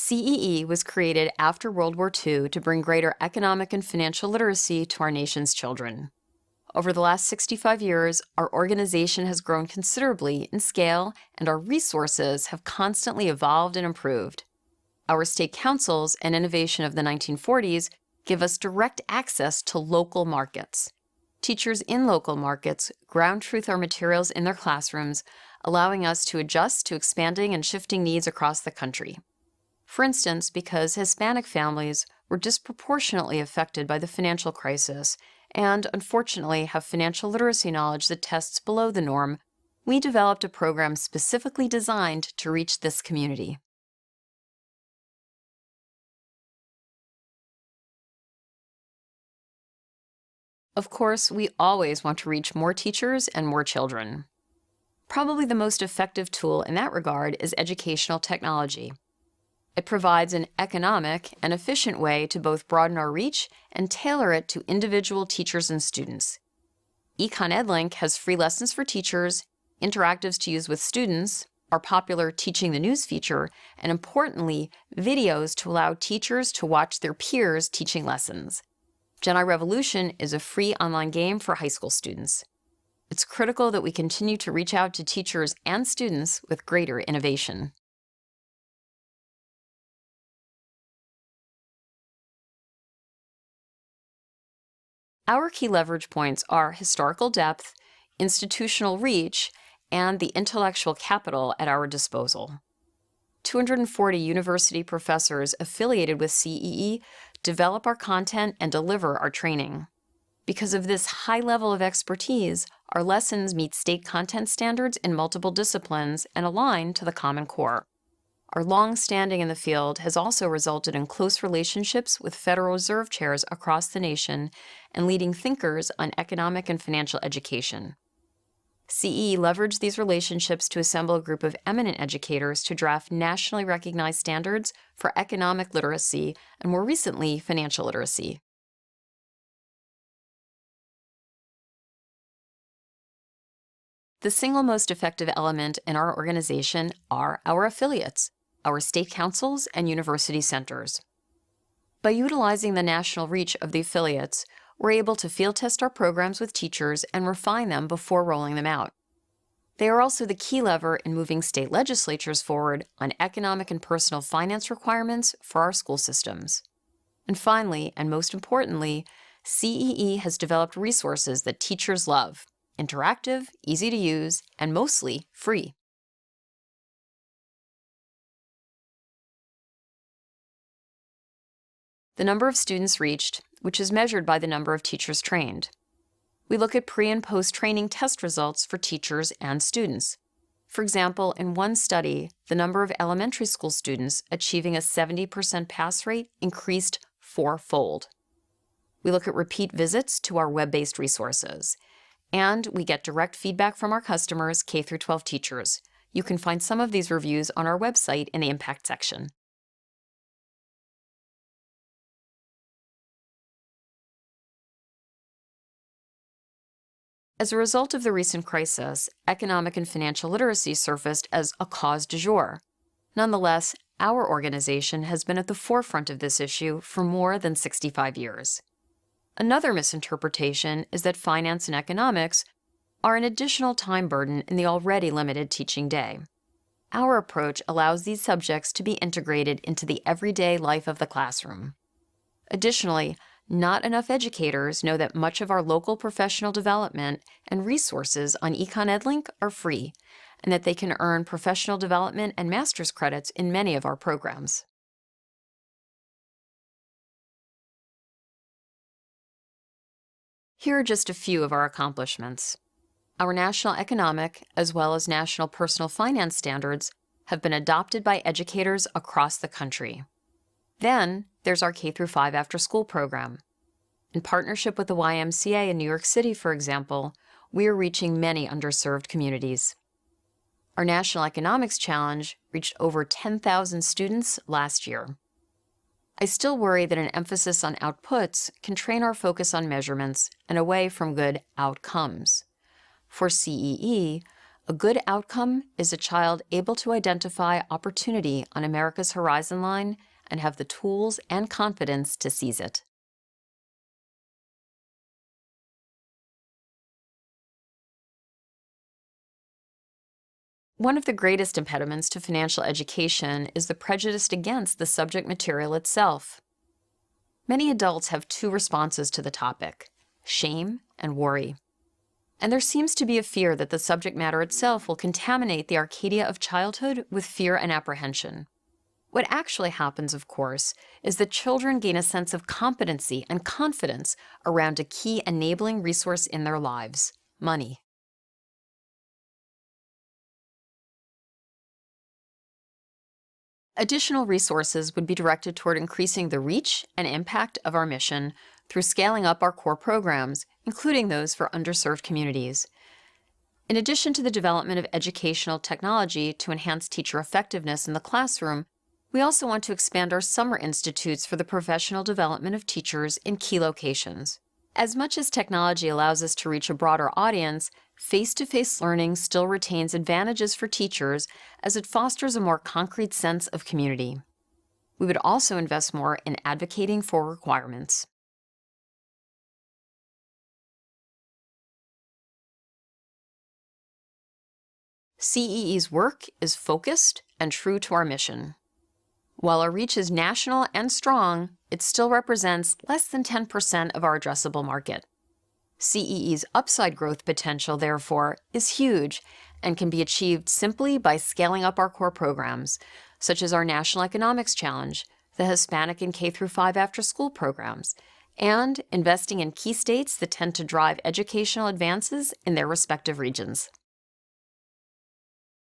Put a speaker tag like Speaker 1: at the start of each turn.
Speaker 1: CEE was created after World War II to bring greater economic and financial literacy to our nation's children. Over the last 65 years, our organization has grown considerably in scale, and our resources have constantly evolved and improved. Our state councils and innovation of the 1940s give us direct access to local markets. Teachers in local markets ground truth our materials in their classrooms, allowing us to adjust to expanding and shifting needs across the country. For instance, because Hispanic families were disproportionately affected by the financial crisis and, unfortunately, have financial literacy knowledge that tests below the norm, we developed a program specifically designed to reach this community. Of course, we always want to reach more teachers and more children. Probably the most effective tool in that regard is educational technology. It provides an economic and efficient way to both broaden our reach and tailor it to individual teachers and students. EconEdLink has free lessons for teachers, interactives to use with students, our popular Teaching the News feature, and importantly, videos to allow teachers to watch their peers teaching lessons. Gen I Revolution is a free online game for high school students. It's critical that we continue to reach out to teachers and students with greater innovation. Our key leverage points are historical depth, institutional reach, and the intellectual capital at our disposal. 240 university professors affiliated with CEE develop our content and deliver our training. Because of this high level of expertise, our lessons meet state content standards in multiple disciplines and align to the Common Core. Our long standing in the field has also resulted in close relationships with Federal Reserve chairs across the nation and leading thinkers on economic and financial education. CEE leveraged these relationships to assemble a group of eminent educators to draft nationally recognized standards for economic literacy and, more recently, financial literacy. The single most effective element in our organization are our affiliates, our state councils and university centers. By utilizing the national reach of the affiliates, we're able to field test our programs with teachers and refine them before rolling them out. They are also the key lever in moving state legislatures forward on economic and personal finance requirements for our school systems. And finally, and most importantly, CEE has developed resources that teachers love: interactive, easy to use, and mostly free. The number of students reached, which is measured by the number of teachers trained. We look at pre- and post-training test results for teachers and students. For example, in one study, the number of elementary school students achieving a 70% pass rate increased fourfold. We look at repeat visits to our web-based resources. And we get direct feedback from our customers, K-12 teachers. You can find some of these reviews on our website in the Impact section. As a result of the recent crisis, economic and financial literacy surfaced as a cause du jour. Nonetheless, our organization has been at the forefront of this issue for more than 65 years. Another misinterpretation is that finance and economics are an additional time burden in the already limited teaching day. Our approach allows these subjects to be integrated into the everyday life of the classroom. Additionally, not enough educators know that much of our local professional development and resources on EconEdLink are free, and that they can earn professional development and master's credits in many of our programs. Here are just a few of our accomplishments. Our national economic, as well as national personal finance standards, have been adopted by educators across the country. Then, there's our K-5 after-school program. In partnership with the YMCA in New York City, for example, we are reaching many underserved communities. Our National Economics Challenge reached over 10,000 students last year. I still worry that an emphasis on outputs can train our focus on measurements and away from good outcomes. For CEE, A good outcome is a child able to identify opportunity on America's horizon line and have the tools and confidence to seize it. One of the greatest impediments to financial education is the prejudice against the subject material itself. Many adults have two responses to the topic: shame and worry. And there seems to be a fear that the subject matter itself will contaminate the Arcadia of childhood with fear and apprehension. What actually happens, of course, is that children gain a sense of competency and confidence around a key enabling resource in their lives: money. Additional resources would be directed toward increasing the reach and impact of our mission through scaling up our core programs, including those for underserved communities. In addition to the development of educational technology to enhance teacher effectiveness in the classroom, we also want to expand our summer institutes for the professional development of teachers in key locations. As much as technology allows us to reach a broader audience, face-to-face learning still retains advantages for teachers as it fosters a more concrete sense of community. We would also invest more in advocating for requirements. CEE's work is focused and true to our mission. While our reach is national and strong, it still represents less than 10% of our addressable market. CEE's upside growth potential, therefore, is huge and can be achieved simply by scaling up our core programs, such as our National Economics Challenge, the Hispanic and K-5 after-school programs, and investing in key states that tend to drive educational advances in their respective regions.